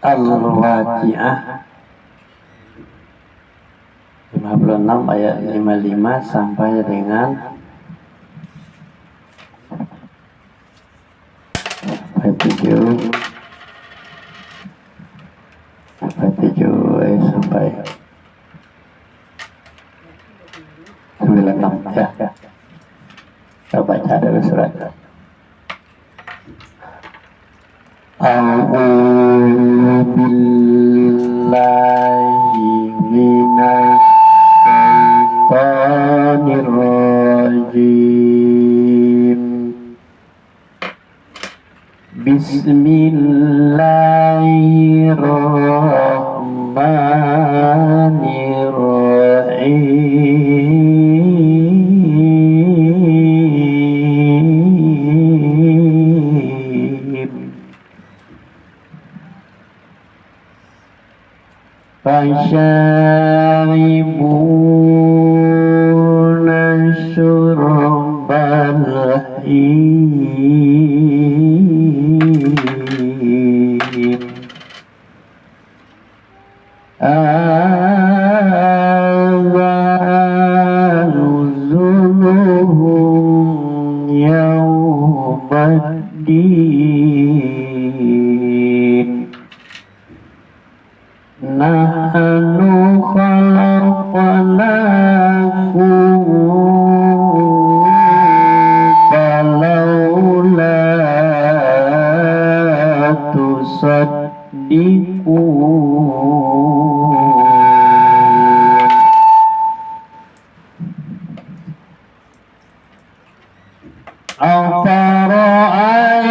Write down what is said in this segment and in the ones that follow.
Al-Waqi'ah 56 ayat 55 sampai dengan 7 sampai 96 ya. Kita baca dulu surat. A'udzu billahi minasy syaithanir rajim. Bismillahirrahmanirrahim. Fasyaribuna syurbal him. Nuzuluhum yawmaddin. Nahnu khalaqnakum falawla tusaddiqun.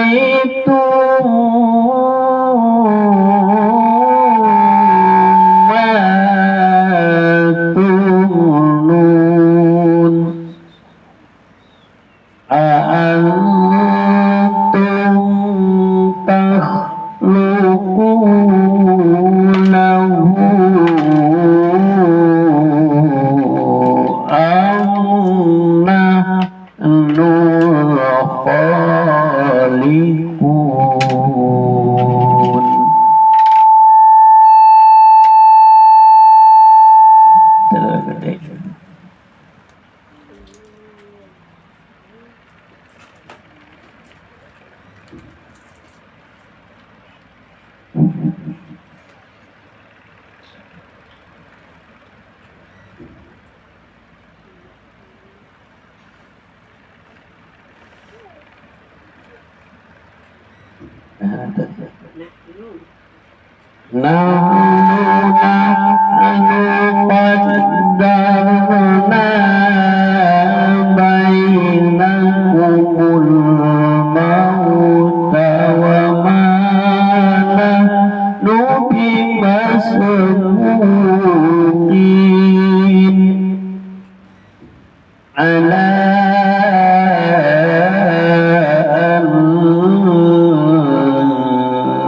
Afara'aytum ma tumnun. A'antum takhluqunahu am nahnu khaliqun. Nahnu qaddarna bainakumul mauta wa ma nahnu bimasbuqin ala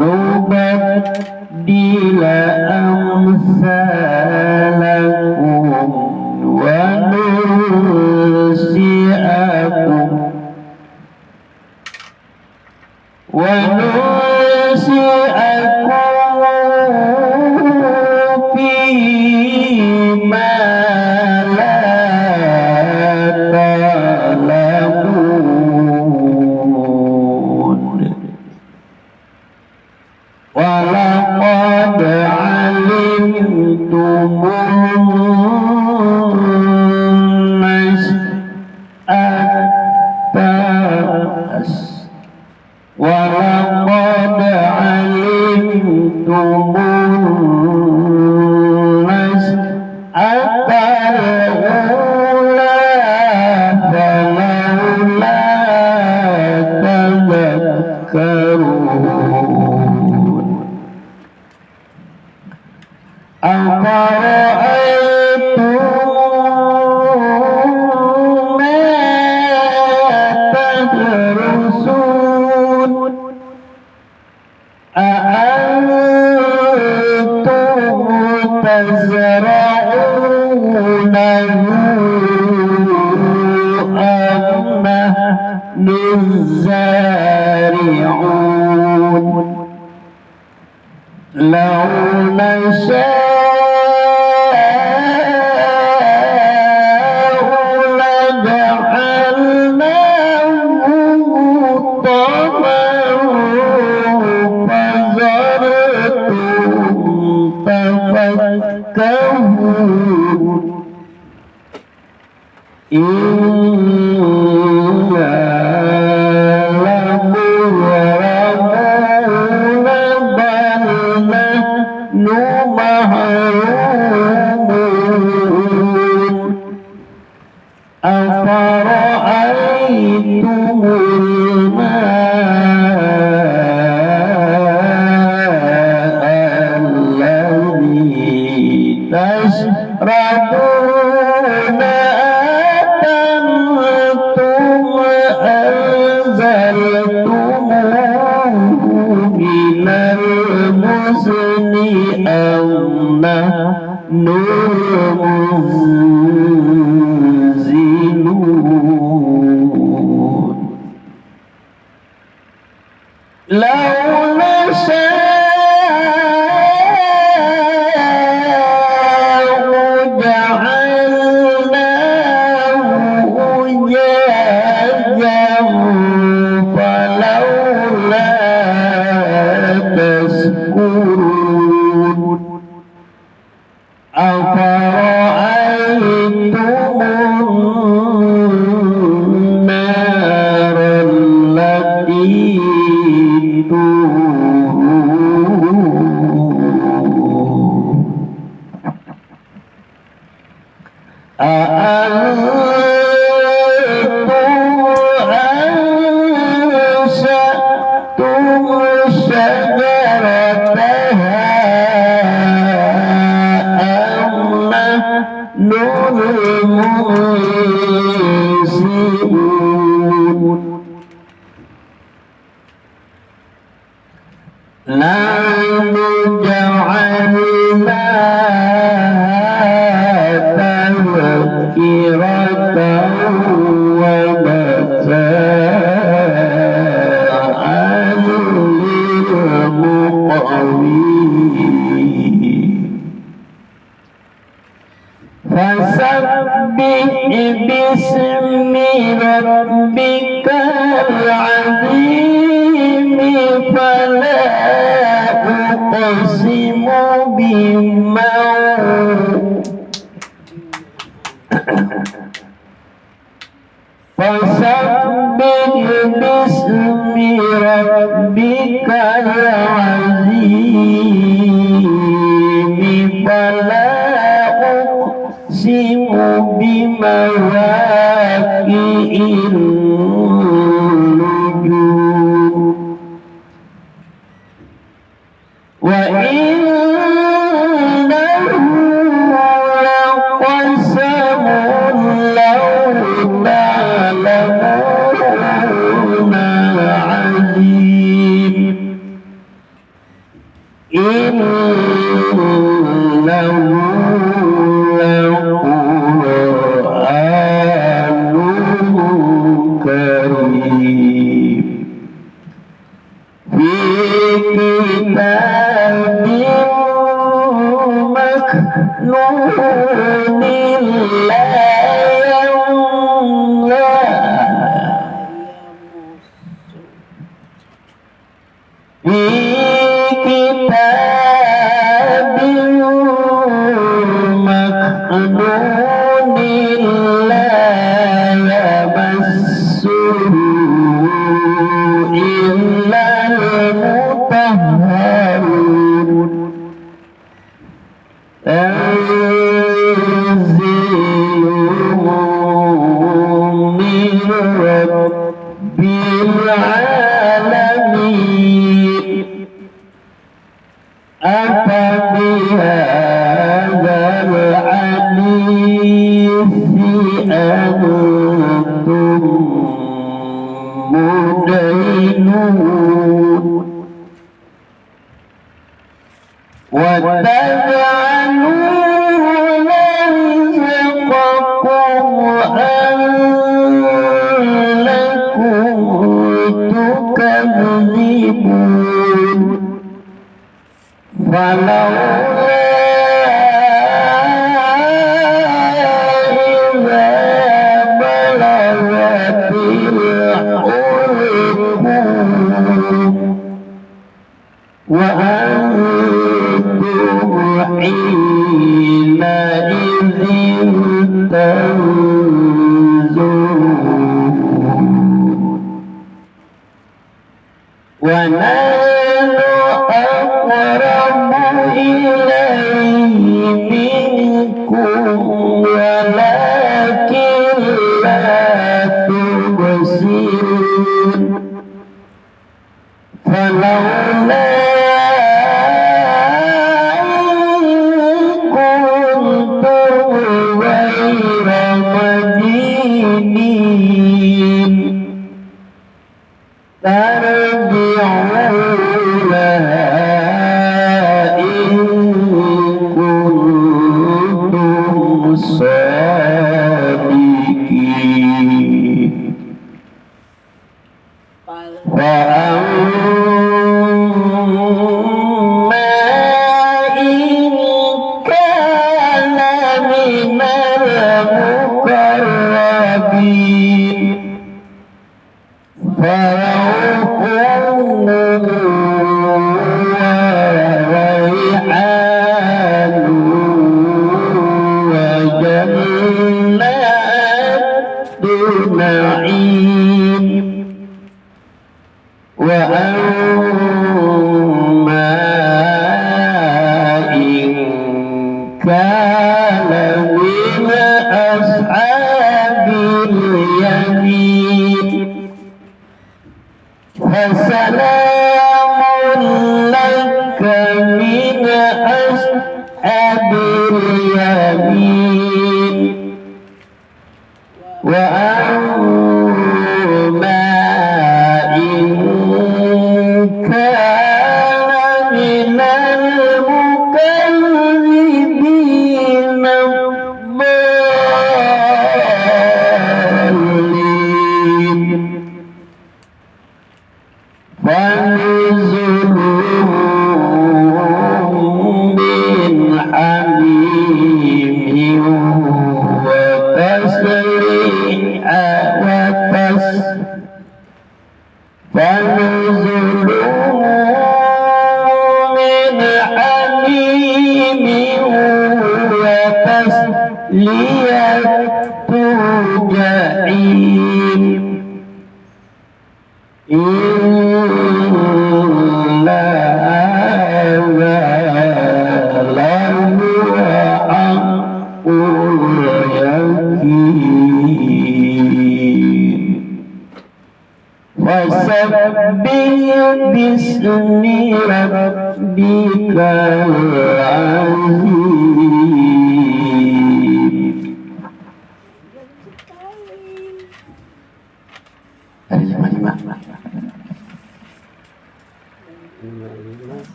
nubaddila amsalakum wa nunsi'akum fima la ta'lamun. Walaqad alimtumun nas'atas walaqad alimtumun nas'atal ula falawla tadhakkarun. Afara'aytum ma tadrusun. A'antum tazra'unahu am nahnu zari'un. لو نشاء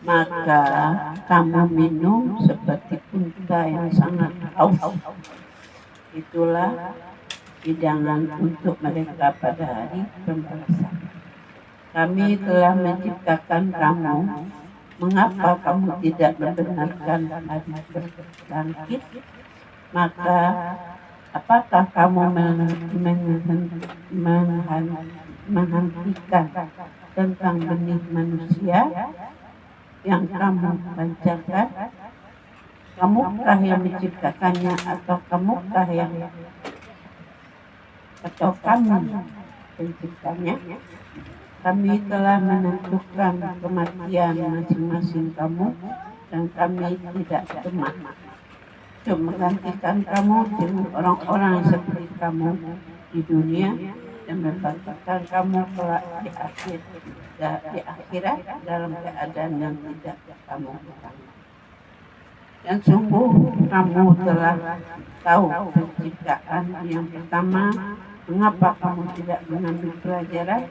Maka kamu minum seperti unta yang sangat haus. Itulah hidangan untuk mereka pada hari pembalasan. Kami telah menciptakan kamu. Mengapa kamu tidak membenarkan hari bangkit? Maka apakah kamu menghentikan tentang benih manusia yang kamu pancarkan? Kamukah yang menciptakannya atau kamukah yang kami penciptanya? Kami telah menentukan kematian masing-masing kamu dan kami tidak cemas untuk menggantikan kamu dengan orang-orang seperti kamu di dunia dan membangkitkan kamu kelak di akhirat dalam keadaan yang tidak kamu ketahui. Dan sungguh kamu telah tahu penciptaan yang pertama. Mengapa kamu tidak mengambil pelajaran?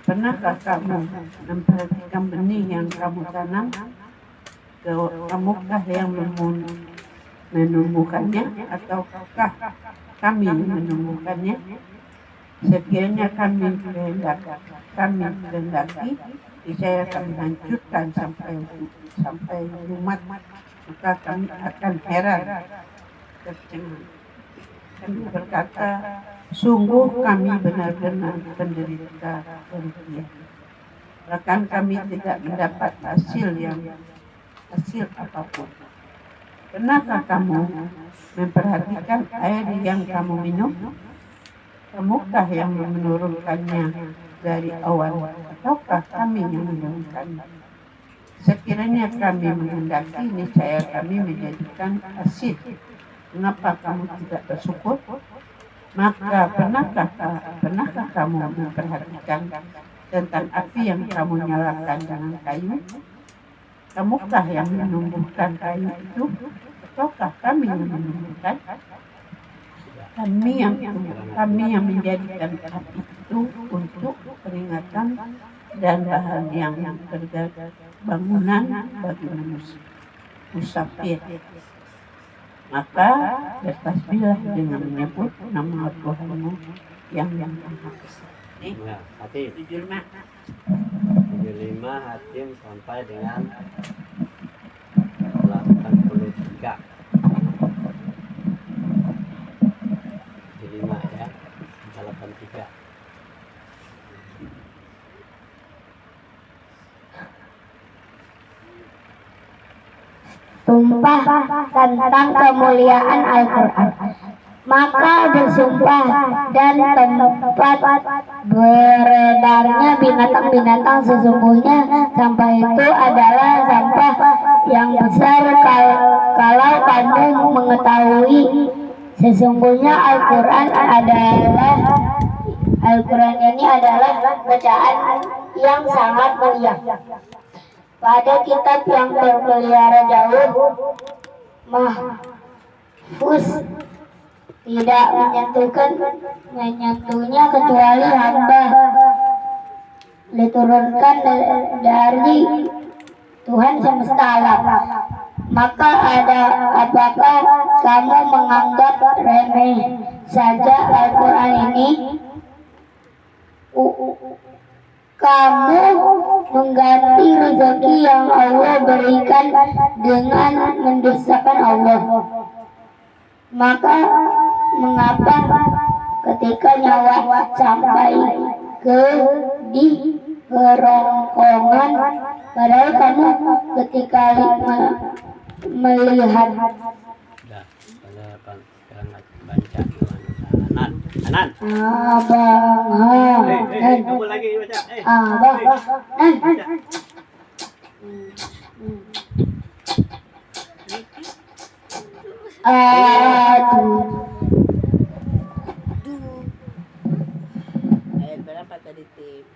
Pernahkah kamu memperhatikan benih yang kamu tanam? Kamukah yang menumbuhkannya ataukah kami menemukannya. Sekiranya kami kehendaki, niscaya kami hancurkan sampai umat, maka kami akan heran tercengang. Kami berkata, sungguh kami benar-benar penderita demikian. Bahkan kami tidak mendapat hasil apapun. Pernahkah kamu memperhatikan air yang kamu minum? Kamukah yang menurunkannya dari awan, ataukah kami yang menurunkannya? Sekiranya kami menghendaki, niscaya kami menjadikan asin. Mengapa kamu tidak bersyukur? Maka pernahkah kamu memperhatikan tentang api yang kamu nyalakan dengan kayu? Kamukah yang menumbuhkan kayu itu, ataukah kami yang menumbuhkan? Kami yang menjadikan api itu untuk peringatan dan bahan yang bangunan bagi manusia. Musafir. Maka bertasbihlah dengan menyebut nama Tuhanmu yang Maha Esa. Ya, Hatim. 75. 75 Hatim sampai dengan 83. 75 ya, 83. Sumpah tentang kemuliaan Al-Quran. Maka bersumpah dan tempat beredarnya binatang-binatang, sesungguhnya sampah itu adalah sampah yang besar. Kalau kamu mengetahui, sesungguhnya Al-Quran ini adalah bacaan yang sangat mulia. Pada kitab yang terpelihara jauh, mahfuz, tidak menyentuhnya kecuali hamba, diturunkan dari Tuhan semesta alam. Maka apakah kamu menganggap remeh saja Al-Quran ini? Kamu mengganti rezeki yang Allah berikan dengan mendustakan Allah. Maka mengapa ketika nyawa sampai di kerongkongan, padahal kamu ketika melihat Anan. Kamu lagi baca. Berapa tadi, Tim?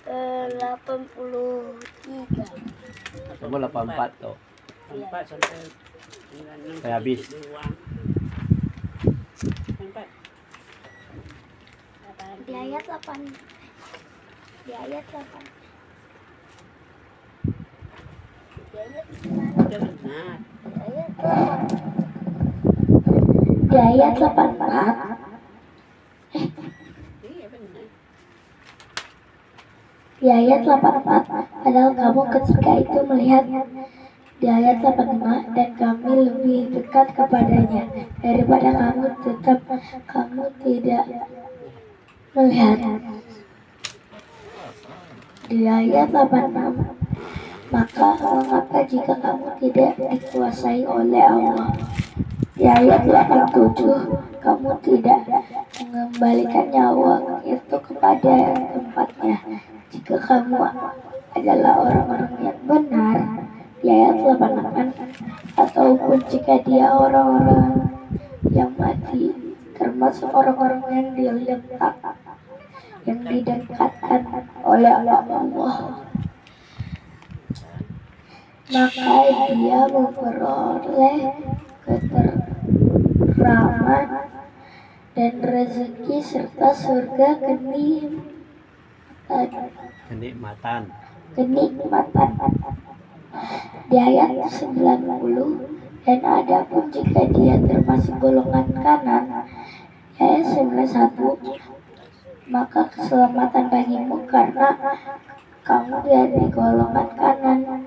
83. Kamu 84 tuh. 4 sampai 96. Sampai habis. 4. Di ayat 8. Di ayat 8. Udah benar. Di ayat 84. Iya benar. Di ayat 84, padahal kamu ketika itu melihat. Di ayat 85, dan kami lebih dekat kepadanya daripada kamu tidak melihat. Di ayat 86, maka mengapa jika kamu tidak dikuasai oleh Allah? Di ayat 87, kamu tidak mengembalikan nyawa itu kepada tempatnya jika kamu adalah orang-orang yang benar. Di ayat 88, ataupun jika dia orang-orang yang mati, termasuk orang-orang yang didekatkan oleh Allah, maka dia memperoleh keteraman dan rezeki serta surga kenikmatan. Di ayat 90, Dan adapun jika dia termasuk golongan kanan, ayat 91, maka keselamatan bagimu karena kamu dari golongan kanan.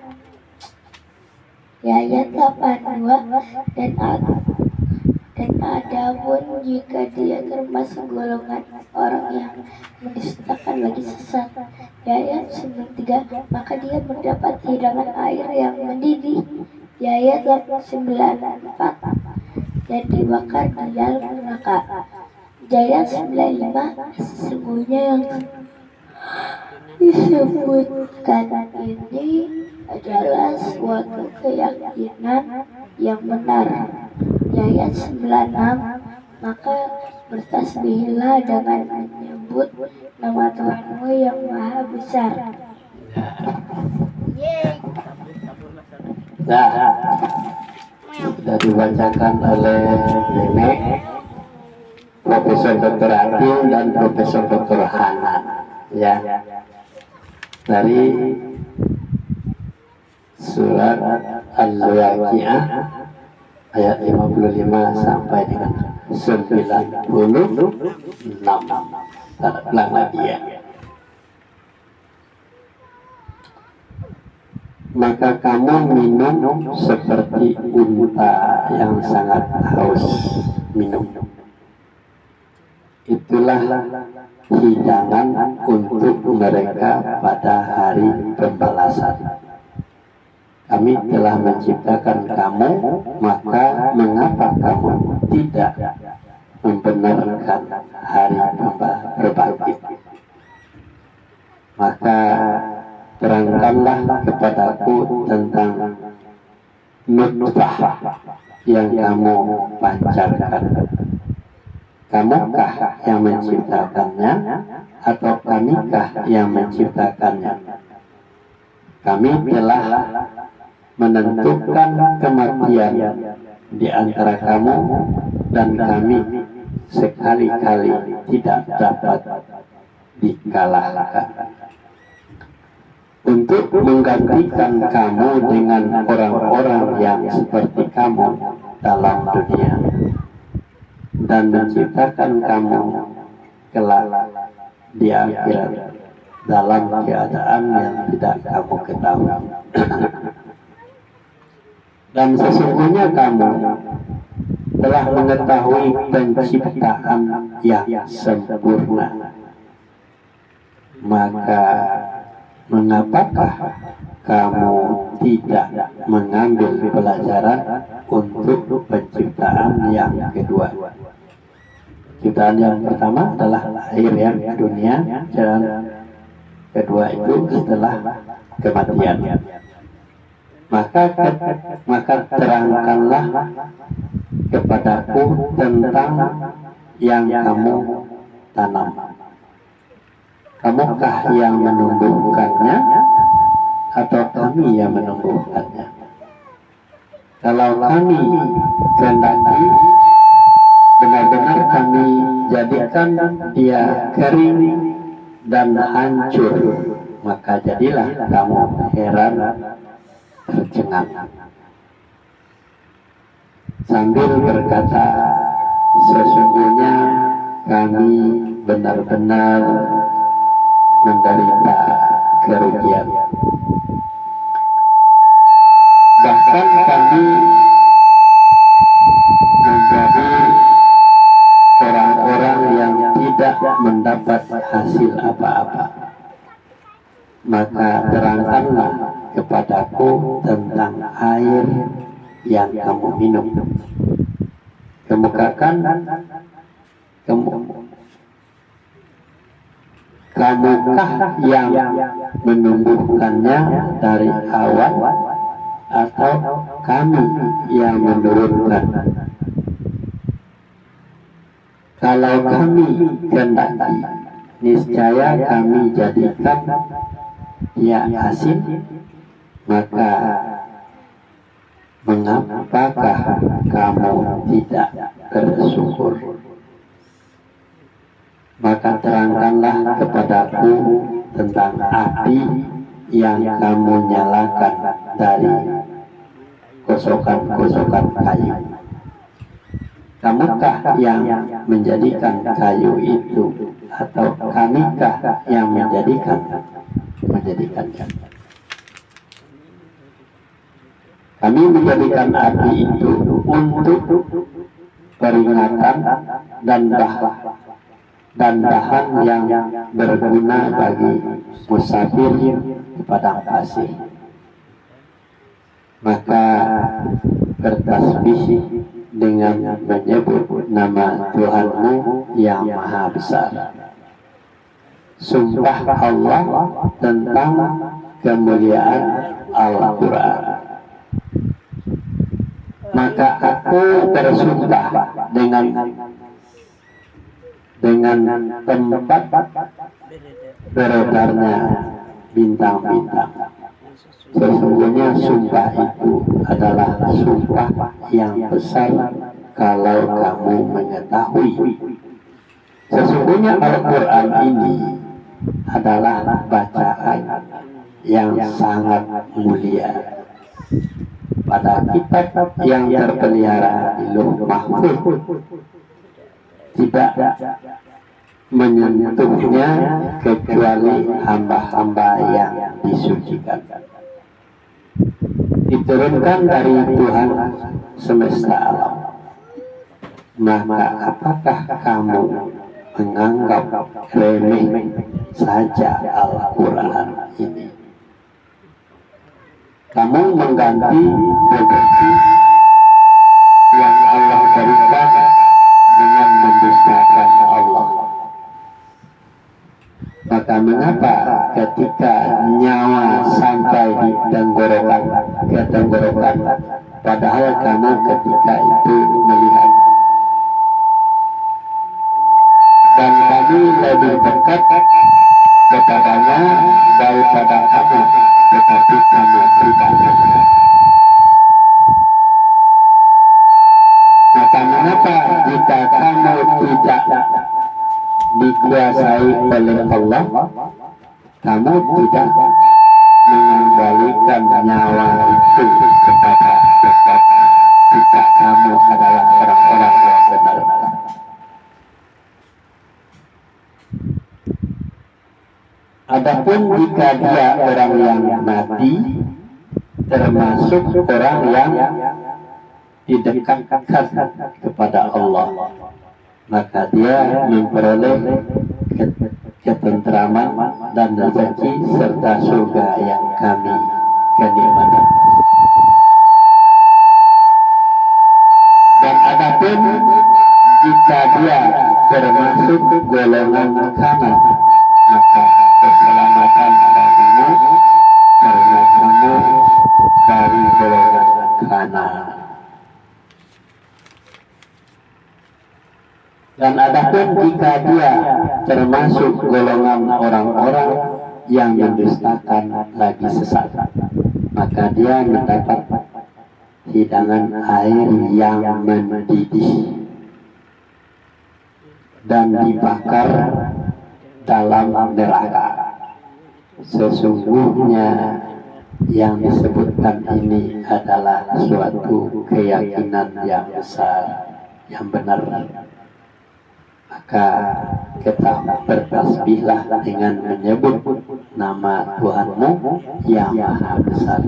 Di ayat 82, dan adapun jika dia termasuk golongan orang yang mendustakan lagi sesat. Di ayat 93, maka dia mendapat hidangan air yang mendidih. Di ayat 94, dan dibakar di dalam neraka. Di ayat 95, sesungguhnya yang disebutkan ini adalah suatu keyakinan yang benar. Di ayat 96, maka bertasbihlah dengan menyebut nama Tuhanmu yang maha besar. Nah, sudah dibacakan oleh Nenek, Profesor Dr. Akil dan Profesor Dr. Hanan, ya, dari surat Al-Waqiah ayat 55 sampai dengan 96. Ulang lagi ya. Maka kamu minum seperti unta yang sangat haus minum. Itulah hidangan untuk mereka pada hari pembalasan. Kami telah menciptakan kamu, maka mengapa kamu tidak membenarkan hari berbangkit? Maka terangkanlah kepadaku tentang nutfah yang kamu pancarkan. Kamukah yang menciptakannya atau kamikah yang menciptakannya? Kami telah menentukan kematian di antara kamu dan kami sekali-kali tidak dapat dikalahkan. Untuk menggantikan kamu dengan orang-orang yang seperti kamu dalam dunia dan menciptakan kamu kelak di akhirat dalam keadaan yang tidak kamu ketahui. Dan sesungguhnya kamu telah mengetahui penciptaan yang sempurna. Maka mengapakah kamu tidak mengambil pelajaran untuk penciptaan yang kedua? Ciptaan yang pertama adalah lahir yang dunia, dan kedua itu setelah kematian. Maka terangkanlah kepadaku tentang yang kamu tanam. Kamukah yang menumbuhkannya atau kami yang menumbuhkannya? Kalau kami kehendaki, benar-benar kami jadikan dia kering dan hancur, maka jadilah kamu heran tercengang sambil berkata, sesungguhnya kami benar-benar menderita kerugian. Bahkan kami menjadi orang-orang yang tidak mendapat hasil apa-apa. Maka terangkanlah kepadaku tentang air yang kamu minum. Kemukakan kamukah yang menumbuhkannya dari awan atau kami yang menurunkan? Kalau kami kehendaki, niscaya kami jadikan dia asin, maka mengapakah kamu tidak bersyukur? Maka terangkanlah kepadaku tentang api yang kamu nyalakan dari gosokan-gosokan kayu. Kamukah yang menjadikan kayu itu, atau kamikah yang menjadikan kami menjadikan api itu untuk peringatan dan bahan yang berguna bagi musafir di padang pasir. Maka bertasbih dengan menyebut nama Tuhanmu yang Maha Besar. Sumpah Allah tentang kemuliaan Al-Quran. Maka aku bersumpah dengan tempat beredarnya bintang-bintang. Sesungguhnya sumpah itu adalah sumpah yang besar kalau kamu mengetahui. Sesungguhnya Al-Quran ini adalah bacaan yang sangat mulia. Pada kitab yang terpelihara di Lauh Mahfuz tidak menyentuhnya kecuali hamba-hamba yang disucikan. Diturunkan dari Tuhan semesta alam. Maka apakah kamu menganggap remeh saja Al-Quran ini? Kamu mengganti rezeki yang Allah berikan dengan mendustakan Allah. Maka mengapa ketika nyawa sampai di tenggorokan, padahal kamu ketika itu melihat, dan kami lebih dekat kepadanya daripada kamu, tetapi kamu tidak dekat. Maka mengapa jika kamu tidak dikuasai oleh Allah, kamu tidak mengembalikan nyawa itu kepada Allah jika kamu adalah orang-orang yang benar. Adapun jika dia orang yang mati, termasuk orang yang didekatkan kepada Allah, maka dia memperoleh ketentraman dan rezeki serta surga yang kami kenikmatan. Dan adapun jika dia termasuk golongan kanan, maka keselamatan bagimu karena kamu dari golongan kanan. Dan adapun jika dia termasuk golongan orang-orang yang mendustakan lagi sesat, maka dia mendapat hidangan air yang mendidih dan dibakar dalam neraka. Sesungguhnya yang disebutkan ini adalah suatu keyakinan yang besar, yang benar. Maka kita bertasbihlah dengan menyebut nama Tuhanmu yang Maha Besar.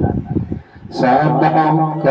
Sadaqallahu